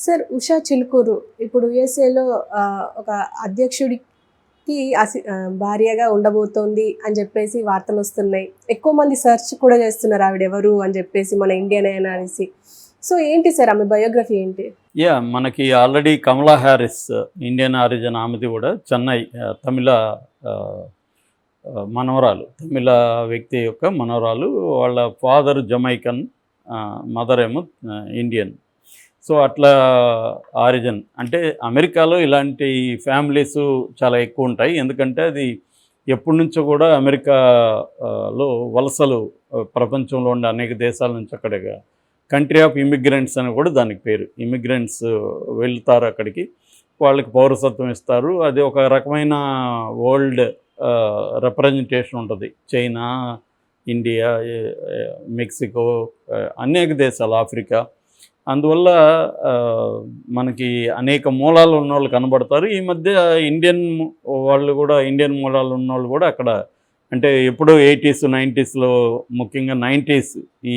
Sir Usha Chilukuru ఇప్పుడు యుఎస్ఏలో ఒక అధ్యక్షుడికి భార్యగా ఉండబోతోంది అని చెప్పేసి వార్తలు వస్తున్నాయి. ఎక్కువ మంది సెర్చ్ కూడా చేస్తున్నారు ఆవిడెవరు అని చెప్పేసి మన ఇండియన్ అయినా అనేసి. సో ఏంటి సార్ ఆమె బయోగ్రఫీ ఏంటి? మనకి ఆల్రెడీ కమలా హ్యారిస్ ఇండియన్ ఆరిజిన్, ఆమెది కూడా చెన్నై తమిళ మనవరాలు, తమిళ వ్యక్తి యొక్క మనవరాలు. వాళ్ళ ఫాదర్ జమైకన్, మదర్ ఏమో ఇండియన్. సో అట్లా ఆరిజిన్ అంటే అమెరికాలో ఇలాంటి ఫ్యామిలీస్ చాలా ఎక్కువ ఉంటాయి. ఎందుకంటే అది ఎప్పటి నుంచో కూడా అమెరికాలో వలసలు ప్రపంచంలో ఉండే అనేక దేశాల నుంచి అక్కడికి కంట్రీ ఆఫ్ ఇమిగ్రెంట్స్ అని కూడా దానికి పేరు. ఇమిగ్రెంట్స్ వెళ్తారు అక్కడికి, వాళ్ళకి పౌరసత్వం ఇస్తారు. అది ఒక రకమైన వరల్డ్ రిప్రజెంటేషన్ ఉంటుంది. చైనా, ఇండియా, మెక్సికో, అనేక దేశాలు, ఆఫ్రికా. అందువల్ల మనకి అనేక మూలాలు ఉన్నవాళ్ళు కనబడతారు. ఈ మధ్య ఇండియన్ వాళ్ళు కూడా, ఇండియన్ మూలాలు ఉన్నవాళ్ళు కూడా అక్కడ, అంటే ఎప్పుడో 80s 90sలో, ముఖ్యంగా 90s ఈ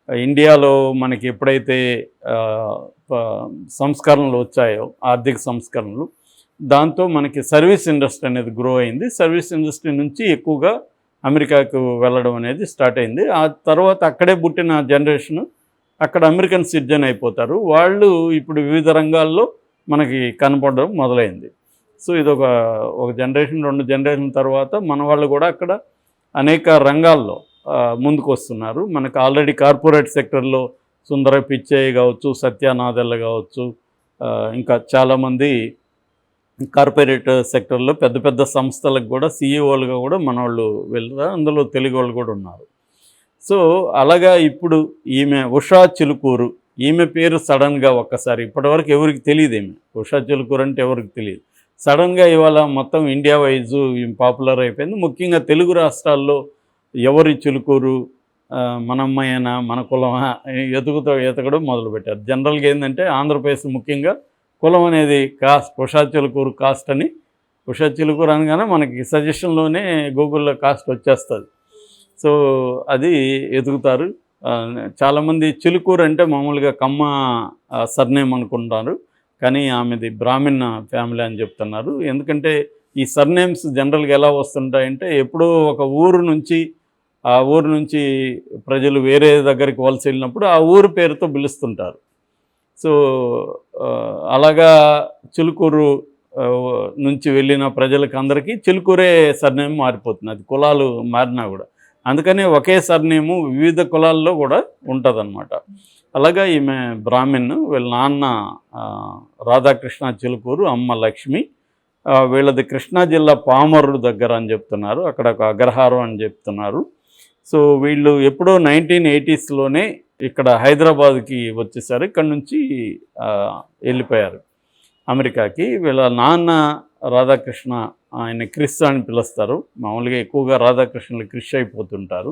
ఇండియాలో మనకి ఎప్పుడైతే సంస్కరణలు వచ్చాయో, ఆర్థిక సంస్కరణలు, దాంతో మనకి సర్వీస్ ఇండస్ట్రీ అనేది గ్రో అయింది. సర్వీస్ ఇండస్ట్రీ నుంచి ఎక్కువగా అమెరికాకు వెళ్ళడం అనేది స్టార్ట్ అయింది. ఆ తర్వాత అక్కడే పుట్టిన జనరేషను అక్కడ అమెరికన్ సిటిజన్ అయిపోతారు. వాళ్ళు ఇప్పుడు వివిధ రంగాల్లో మనకి కనపడడం మొదలైంది. సో ఇది ఒక జనరేషన్, 2 జనరేషన్ తర్వాత మన వాళ్ళు కూడా అక్కడ అనేక రంగాల్లో ముందుకు వస్తున్నారు. మనకు ఆల్రెడీ కార్పొరేట్ సెక్టర్లో సుందర పిచ్చయ్య కావచ్చు, సత్యానాదెల్ల కావచ్చు, ఇంకా చాలామంది కార్పొరేట్ సెక్టర్లో పెద్ద పెద్ద సంస్థలకు కూడా సీఈఓలుగా కూడా మన వాళ్ళు వెళ్తారు. అందులో తెలుగు వాళ్ళు కూడా ఉన్నారు. సో అలాగా ఇప్పుడు ఈమె ఉషా చిలుకూరు, ఈమె పేరు సడన్గా ఒక్కసారి, ఇప్పటివరకు ఎవరికి తెలియదు. ఈమె ఉషా చిలుకూరు అంటే ఎవరికి తెలియదు. సడన్గా ఇవాళ మొత్తం ఇండియా వైజు పాపులర్ అయిపోయింది. ముఖ్యంగా తెలుగు రాష్ట్రాల్లో ఎవరి చిలుకూరు, మన అమ్మాయినా, మన కులమా, ఎతకడం మొదలుపెట్టారు. జనరల్గా ఏంటంటే ఆంధ్రప్రదేశ్ ముఖ్యంగా కులం అనేది కాస్ట్, ఉషా చిలుకూరు కాస్ట్ అని, ఉషా చిలుకూరు అనగానే మనకి సజెషన్లోనే గూగుల్లో కాస్ట్ వచ్చేస్తుంది. సో అది ఎదుగుతారు. చాలామంది చిలుకూరు అంటే మామూలుగా కమ్మ సర్నేమ్ అనుకుంటారు, కానీ ఆమెది బ్రాహ్మణ ఫ్యామిలీ అని చెప్తున్నారు. ఎందుకంటే ఈ సర్నేమ్స్ జనరల్గా ఎలా వస్తుంటాయంటే, ఎప్పుడో ఒక ఊరు నుంచి, ఆ ఊరు నుంచి ప్రజలు వేరే దగ్గరికి వలస వెళ్ళినప్పుడు ఆ ఊరు పేరుతో పిలుస్తుంటారు. సో అలాగా చిలుకూరు నుంచి వెళ్ళిన ప్రజలకు అందరికీ చిలుకూరే సర్నేమ్ మారిపోతుంది, అది కులాలు మారినా కూడా. అందుకనే ఒకే సర్నేము వివిధ కులాల్లో కూడా ఉంటుందన్నమాట. అలాగా ఈమె బ్రాహ్మణ్, వీళ్ళ నాన్న రాధాకృష్ణ చిలుకూరు, అమ్మ లక్ష్మి. వీళ్ళది కృష్ణా జిల్లా పామర్రు దగ్గర అని చెప్తున్నారు, అక్కడ ఒక అగ్రహారం అని చెప్తున్నారు. సో వీళ్ళు ఎప్పుడో 1980sలోనే ఇక్కడ హైదరాబాద్కి వచ్చేసారు. ఇక్కడ నుంచి వెళ్ళిపోయారు అమెరికాకి. వీళ్ళ నాన్న రాధాకృష్ణ, ఆయన క్రిస్ అని పిలుస్తారు. మామూలుగా ఎక్కువగా రాధాకృష్ణలు క్రిష్ అయిపోతుంటారు.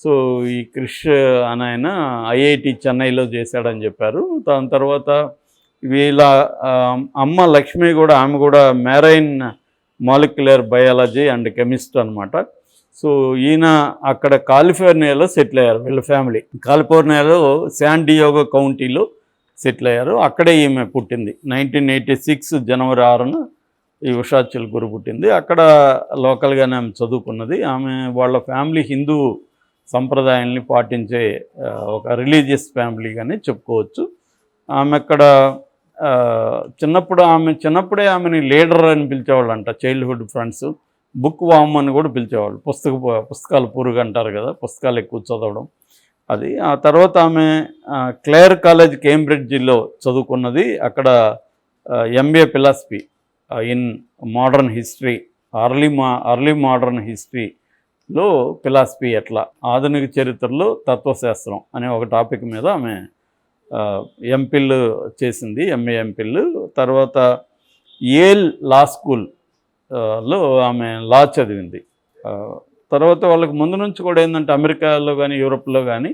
సో ఈ క్రిష్ అని ఆయన ఐఐటి చెన్నైలో చేశాడని చెప్పారు. దాని తర్వాత వీళ్ళ అమ్మ లక్ష్మి కూడా, ఆమె కూడా marine molecular biology and chemist అనమాట. సో ఈయన అక్కడ కాలిఫోర్నియాలో సెటిల్ అయ్యారు. వీళ్ళ ఫ్యామిలీ కాలిఫోర్నియాలో శాన్ డియోగో కౌంటీలో సెటిల్ అయ్యారు. అక్కడే ఈమె పుట్టింది. 1986 జనవరి 6న ఈ ఉషా చిలుకూరు పుట్టింది. అక్కడ లోకల్గానే ఆమె చదువుకున్నది. ఆమె వాళ్ళ ఫ్యామిలీ హిందూ సంప్రదాయాల్ని పాటించే ఒక రిలీజియస్ ఫ్యామిలీగానే చెప్పుకోవచ్చు. ఆమె అక్కడ చిన్నప్పుడే ఆమెని లీడర్ అని పిలిచేవాళ్ళంట. చైల్డ్హుడ్ ఫ్రెండ్స్, బుక్ వామ్ అని కూడా పిలిచేవాళ్ళు. పుస్తకాలు పురుగు అంటారు కదా, పుస్తకాలు ఎక్కువ చదవడం అది. ఆ తర్వాత ఆమె క్లేర్ కాలేజ్ కేంబ్రిడ్జిలో చదువుకున్నది. అక్కడ MBA philosophy in modern history, early modern హిస్టరీలో ఫిలాసఫీ, ఎట్లా ఆధునిక చరిత్రలో తత్వశాస్త్రం అనే ఒక టాపిక్ మీద ఆమె ఎంఫిల్ చేసింది, ఎంఏ ఎంఫిల్. తర్వాత యేల్ లా స్కూల్లో ఆమె లా చదివింది. తర్వాత వాళ్ళకి ముందు నుంచి కూడా ఏంటంటే అమెరికాలో కానీ యూరోప్లో కానీ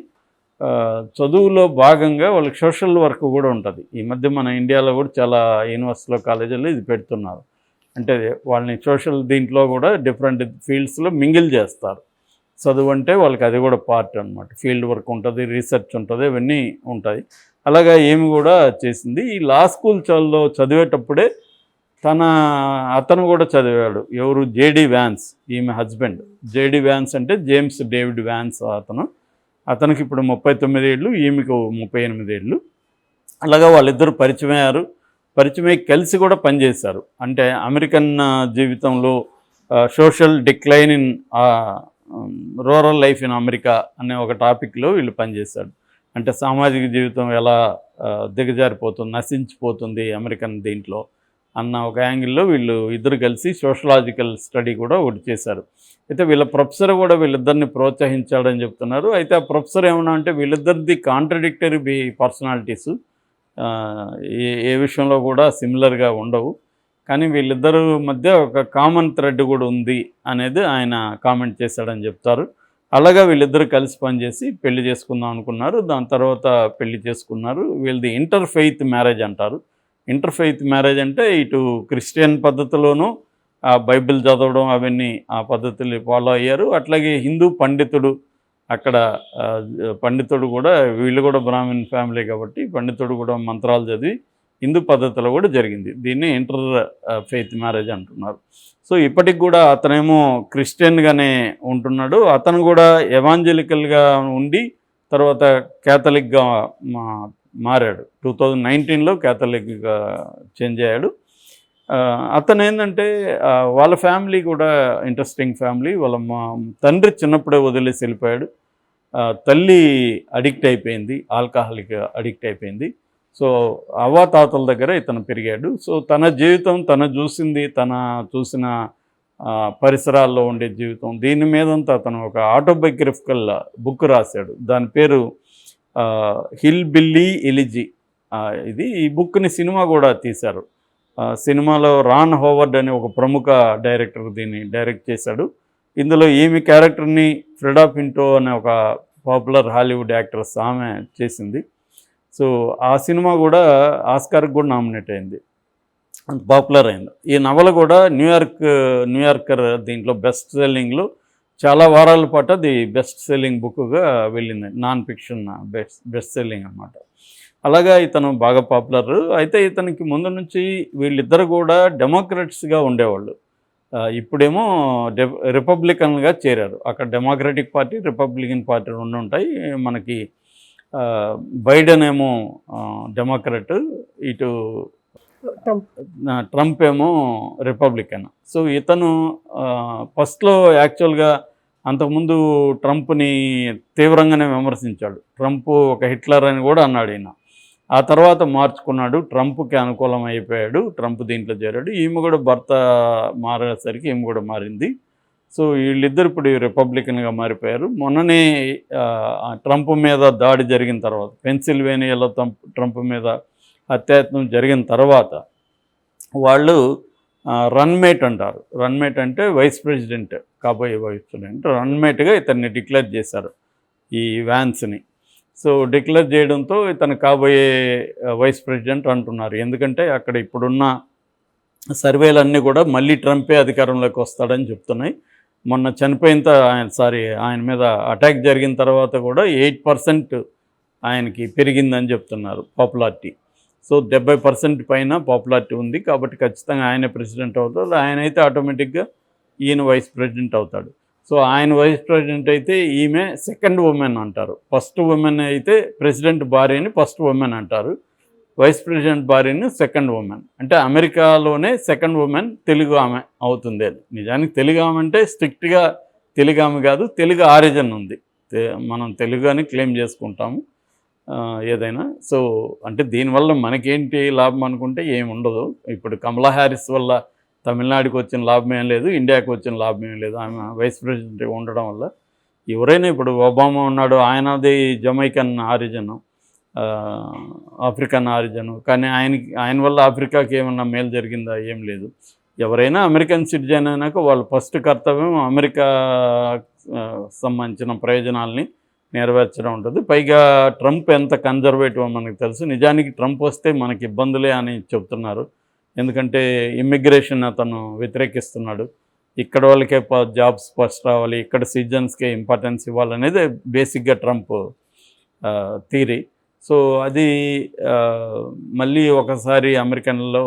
చదువులో భాగంగా వాళ్ళకి సోషల్ వర్క్ కూడా ఉంటుంది. ఈ మధ్య మన ఇండియాలో కూడా చాలా యూనివర్సిటీలో, కాలేజీల్లో ఇది పెడుతున్నారు. అంటే వాళ్ళని సోషల్ దీంట్లో కూడా డిఫరెంట్ ఫీల్డ్స్లో మింగిల్ చేస్తారు. చదువు అంటే వాళ్ళకి అది కూడా పార్ట్ అనమాట. ఫీల్డ్ వర్క్ ఉంటుంది, రీసెర్చ్ ఉంటుంది, ఇవన్నీ ఉంటాయి. అలాగా ఏమి కూడా చేసింది. ఈ లా స్కూల్ చదివేటప్పుడే అతను కూడా చదివాడు. ఎవరు? జేడి వ్యాన్స్, ఈమె హస్బెండ్. జేడి వ్యాన్స్ అంటే జేమ్స్ డేవిడ్ వ్యాన్స్ అతనికి ఇప్పుడు 39 ఏళ్ళు, ఈమెకు 38 ఏళ్ళు. అలాగా వాళ్ళిద్దరూ పరిచయమై కలిసి కూడా పనిచేశారు. అంటే అమెరికన్ జీవితంలో social decline in rural life in America అనే ఒక టాపిక్లో వీళ్ళు పనిచేశారు. అంటే సామాజిక జీవితం ఎలా దిగజారిపోతుంది, నశించిపోతుంది అమెరికన్ దీంట్లో అన్న ఒక యాంగిల్లో వీళ్ళు ఇద్దరు కలిసి సోషలాజికల్ స్టడీ కూడా ఒకటి చేశారు. అయితే వీళ్ళ ప్రొఫెసర్ కూడా వీళ్ళిద్దరిని ప్రోత్సహించాడని చెప్తున్నారు. అయితే ఆ ప్రొఫెసర్ ఏమన్నా అంటే వీళ్ళిద్దరిది కాంట్రడిక్టరీ పర్సనాలిటీసు, ఏ విషయంలో కూడా సిమిలర్గా ఉండవు, కానీ వీళ్ళిద్దరు మధ్య ఒక కామన్ థ్రెడ్ కూడా ఉంది అనేది ఆయన కామెంట్ చేశాడని చెప్తారు. అలాగా వీళ్ళిద్దరు కలిసి పనిచేసి పెళ్లి చేసుకుందాం అనుకున్నారు. దాని తర్వాత పెళ్లి చేసుకున్నారు. వీళ్ళది ఇంటర్ ఫెయిత్ మ్యారేజ్ అంటారు. ఇంటర్ ఫెయిత్ మ్యారేజ్ అంటే ఇటు క్రిస్టియన్ పద్ధతిలోనూ బైబిల్ చదవడం అవన్నీ ఆ పద్ధతులు ఫాలో అయ్యారు. అట్లాగే హిందూ పండితుడు అక్కడ పండితుడు కూడా, వీళ్ళు కూడా బ్రాహ్మణ్ ఫ్యామిలీ కాబట్టి పండితుడు కూడా మంత్రాలు చదివి హిందూ పద్ధతిలో కూడా జరిగింది. దీన్ని ఇంటర్ ఫెయిత్ మ్యారేజ్ అంటున్నారు. సో ఇప్పటికి కూడా అతనేమో క్రిస్టియన్గానే ఉంటున్నాడు. అతను కూడా ఎవాంజలికల్గా ఉండి తర్వాత క్యాథలిక్గా మారాడు. 2019లో క్యాథలిక్గా చేంజ్ అయ్యాడు. అతను ఏంటంటే వాళ్ళ ఫ్యామిలీ కూడా ఇంట్రెస్టింగ్ ఫ్యామిలీ. వాళ్ళ తండ్రి చిన్నప్పుడే వదిలేసి వెళ్ళిపోయాడు. తల్లి అడిక్ట్ అయిపోయింది, ఆల్కహాలిక్ అడిక్ట్ అయిపోయింది. సో అవ్వాతాతల దగ్గర ఇతను పెరిగాడు. సో తన జీవితం, చూసిన పరిసరాల్లో ఉండే జీవితం, దీని మీదంతా అతను ఒక ఆటోబయోగ్రఫికల్ బుక్ రాశాడు. దాని పేరు హిల్ బిల్లీ ఎలిజీ. ఈ బుక్ని సినిమా కూడా తీశారు. సినిమాలో రాన్ హోవర్డ్ అనే ఒక ప్రముఖ డైరెక్టర్ దీన్ని డైరెక్ట్ చేశాడు. ఇందులో ఈమె క్యారెక్టర్ని ఫ్రెడా పింటో అనే ఒక పాపులర్ హాలీవుడ్ యాక్ట్రెస్ ఆమె చేసింది. సో ఆ సినిమా కూడా ఆస్కార్కి కూడా నామినేట్ అయింది, అంత పాపులర్ అయింది. ఈ నవల కూడా న్యూయార్కర్ దీంట్లో బెస్ట్ సెల్లింగ్లో చాలా వారాల పాటు అది బెస్ట్ సెల్లింగ్ బుక్గా వెళ్ళింది. నాన్ ఫిక్షన్ బెస్ట్ సెల్లింగ్ అన్నమాట. అలాగా ఇతను బాగా పాపులర్. అయితే ఇతనికి ముందు నుంచి వీళ్ళిద్దరు కూడా డెమోక్రాట్స్గా ఉండేవాళ్ళు. ఇప్పుడేమో రిపబ్లికన్గా చేరారు. అక్కడ డెమోక్రటిక్ పార్టీ, రిపబ్లికన్ పార్టీ రెండు ఉంటాయి. మనకి బైడెన్ ఏమో డెమోక్రట్, ఇటు ట్రంప్ ఏమో రిపబ్లికన్. సో ఇతను ఫస్ట్లో యాక్చువల్గా అంతకుముందు ట్రంప్ని తీవ్రంగానే విమర్శించాడు. ట్రంప్ ఒక హిట్లర్ అని కూడా అన్నాడు ఈయన. ఆ తర్వాత మార్చుకున్నాడు, ట్రంప్కి అనుకూలం అయిపోయాడు, ట్రంప్ దీంట్లో చేరాడు. ఈమె కూడా భర్త మారేసరికి ఈమె కూడా మారింది. సో వీళ్ళిద్దరు ఇప్పుడు రిపబ్లికన్గా మారిపోయారు. మొన్ననే ట్రంప్ మీద దాడి జరిగిన తర్వాత, పెన్సిల్వేనియాలో ట్రంప్ మీద అత్యాయత్నం జరిగిన తర్వాత వాళ్ళు రన్మేట్ అంటారు. రన్మేట్ అంటే వైస్ ప్రెసిడెంట్, కాబోయే వైస్ ప్రెసిడెంట్ రన్మేట్గా ఇతన్ని డిక్లేర్ చేశారు, ఈ వ్యాన్స్ని. సో డిక్లేర్ చేయడంతో ఇతను కాబోయే వైస్ ప్రెసిడెంట్ అంటున్నారు. ఎందుకంటే అక్కడ ఇప్పుడున్న సర్వేలన్నీ కూడా మళ్ళీ ట్రంపే అధికారంలోకి వస్తాడని చెప్తున్నాయి. మొన్న చనిపోయిన ఆయన మీద అటాక్ జరిగిన తర్వాత కూడా 8% ఆయనకి పెరిగిందని చెప్తున్నారు పాపులారిటీ. సో 70% పైన పాపులారిటీ ఉంది. కాబట్టి ఖచ్చితంగా ఆయనే ప్రెసిడెంట్ అవుతాడు. ఆయన అయితే ఆటోమేటిక్గా ఈయన వైస్ ప్రెసిడెంట్ అవుతాడు. సో ఆయన వైస్ ప్రెసిడెంట్ అయితే ఈమె సెకండ్ ఉమెన్ అంటారు. ఫస్ట్ ఉమెన్ అయితే ప్రెసిడెంట్ భార్యని ఫస్ట్ ఉమెన్ అంటారు, వైస్ ప్రెసిడెంట్ భార్యని సెకండ్ ఉమెన్. అంటే అమెరికాలోనే సెకండ్ ఉమెన్ తెలుగు ఆమె అవుతుంది. అది నిజానికి తెలుగు ఆమె అంటే స్ట్రిక్ట్గా తెలుగు ఆమె కాదు, తెలుగు ఆరిజిన్ ఉంది. మనం తెలుగు అని క్లెయిమ్ చేసుకుంటాము ఏదైనా. సో అంటే దీనివల్ల మనకేంటి లాభం అనుకుంటే ఏమి ఉండదు. ఇప్పుడు కమలా హ్యారిస్ వల్ల తమిళనాడుకి వచ్చిన లాభం ఏం లేదు, ఇండియాకి వచ్చిన లాభం ఏం లేదు ఆమె వైస్ ప్రెసిడెంట్ ఉండడం వల్ల. ఎవరైనా ఇప్పుడు ఒబామా ఉన్నాడు, ఆయనది జమైకన్ ఆరిజిన్, ఆఫ్రికన్ ఆరిజిన్, కానీ ఆయన వల్ల ఆఫ్రికాకి ఏమన్నా మేలు జరిగిందా? ఏం లేదు. ఎవరైనా అమెరికన్ సిటిజన్ అయినాక వాళ్ళ ఫస్ట్ కర్తవ్యం అమెరికా సంబంధించిన ప్రయోజనాల్ని నెరవేర్చడం ఉంటుంది. పైగా ట్రంప్ ఎంత కన్జర్వేటివ్ మనకు తెలుసు. నిజానికి ట్రంప్ వస్తే మనకి ఇబ్బందులే అని చెప్తున్నారు. ఎందుకంటే ఇమ్మిగ్రేషన్ అతను వ్యతిరేకిస్తున్నాడు. ఇక్కడ వాళ్ళకే జాబ్స్ ఫస్ట్ రావాలి, ఇక్కడ సిటిజన్స్కే ఇంపార్టెన్స్ ఇవ్వాలనేది బేసిక్గా ట్రంప్ థీరీ. సో అది ఆ, మళ్ళీ ఒకసారి అమెరికన్లో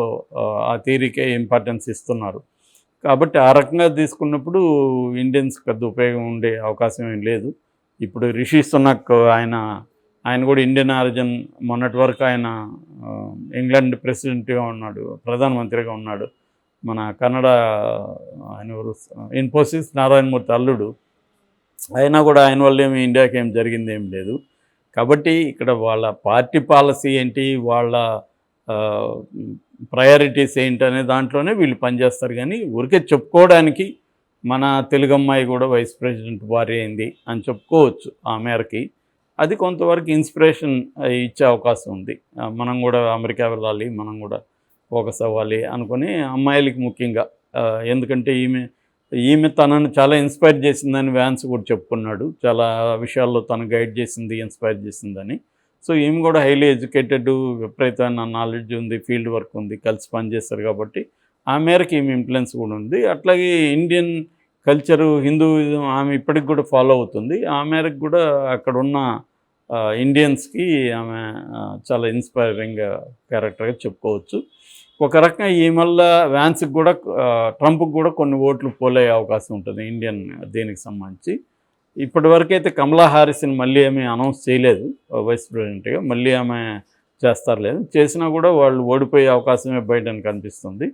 ఆ థియరీకే ఇంపార్టెన్స్ ఇస్తున్నారు. కాబట్టి ఆ రకంగా తీసుకున్నప్పుడు ఇండియన్స్కి పెద్ద ఉపయోగం ఉండే అవకాశం ఏం లేదు. ఇప్పుడు రిషి సునక్ ఆయన కూడా ఇండియన్ ఆరిజిన్. మొన్నటి వరకు ఆయన ఆ, ఇంగ్లాండ్ ప్రెసిడెంట్గా ఉన్నాడు, ప్రధానమంత్రిగా ఉన్నాడు. మన కన్నడ ఆయన ఎవరు, ఇన్ఫోసిస్ నారాయణమూర్తి అల్లుడు. అయినా కూడా ఆయన వల్ల ఏమి ఇండియాకి ఏం జరిగింది ఏం లేదు. కాబట్టి ఇక్కడ వాళ్ళ పార్టీ పాలసీ ఏంటి, వాళ్ళ ప్రయారిటీస్ ఏంటి అనే దాంట్లోనే వీళ్ళు పనిచేస్తారు. కానీ ఊరికే చెప్పుకోవడానికి మన తెలుగు అమ్మాయి కూడా వైస్ ప్రెసిడెంట్ భార్య అయింది అని చెప్పుకోవచ్చు ఆ మేరకి. అది కొంతవరకు ఇన్స్పిరేషన్ ఇచ్చే అవకాశం ఉంది. మనం కూడా అమెరికా వెళ్ళాలి, మనం కూడా ఫోకస్ అవ్వాలి అనుకుని అమ్మాయిలకి ముఖ్యంగా. ఎందుకంటే ఈమె తనను చాలా ఇన్స్పైర్ చేసిందని వ్యాన్స్ కూడా చెప్పుకున్నాడు. చాలా విషయాల్లో తను గైడ్ చేసింది, ఇన్స్పైర్ చేసిందని. సో ఈమె కూడా హైలీ ఎడ్యుకేటెడ్, విపరీతమైన నాలెడ్జ్ ఉంది, ఫీల్డ్ వర్క్ ఉంది, కలిసి పనిచేస్తారు. కాబట్టి ఆ మేరకు ఈమె ఇన్ఫ్లుయెన్స్ కూడా ఉంది. అట్లాగే ఇండియన్ కల్చరు, హిందూయిజం ఆమె ఇప్పటికి కూడా ఫాలో అవుతుంది. ఆ మేరకు కూడా అక్కడున్న ఇండియన్స్కి ఆమె చాలా ఇన్స్పైరింగ్ క్యారెక్టర్గా చెప్పుకోవచ్చు. ఒక రకంగా ఈ మళ్ళీ వ్యాన్స్కి కూడా ట్రంప్కి కూడా కొన్ని ఓట్లు పోలే అవకాశం ఉంటుంది ఇండియన్ దీనికి సంబంధించి. ఇప్పటివరకైతే కమలా హారిస్ని మళ్ళీ ఏమీ అనౌన్స్ చేయలేదు వైస్ ప్రెసిడెంట్గా. మళ్ళీ ఆమె చేస్తారు లేదు, చేసినా కూడా వాళ్ళు ఓడిపోయే అవకాశమే బయటని కనిపిస్తుంది.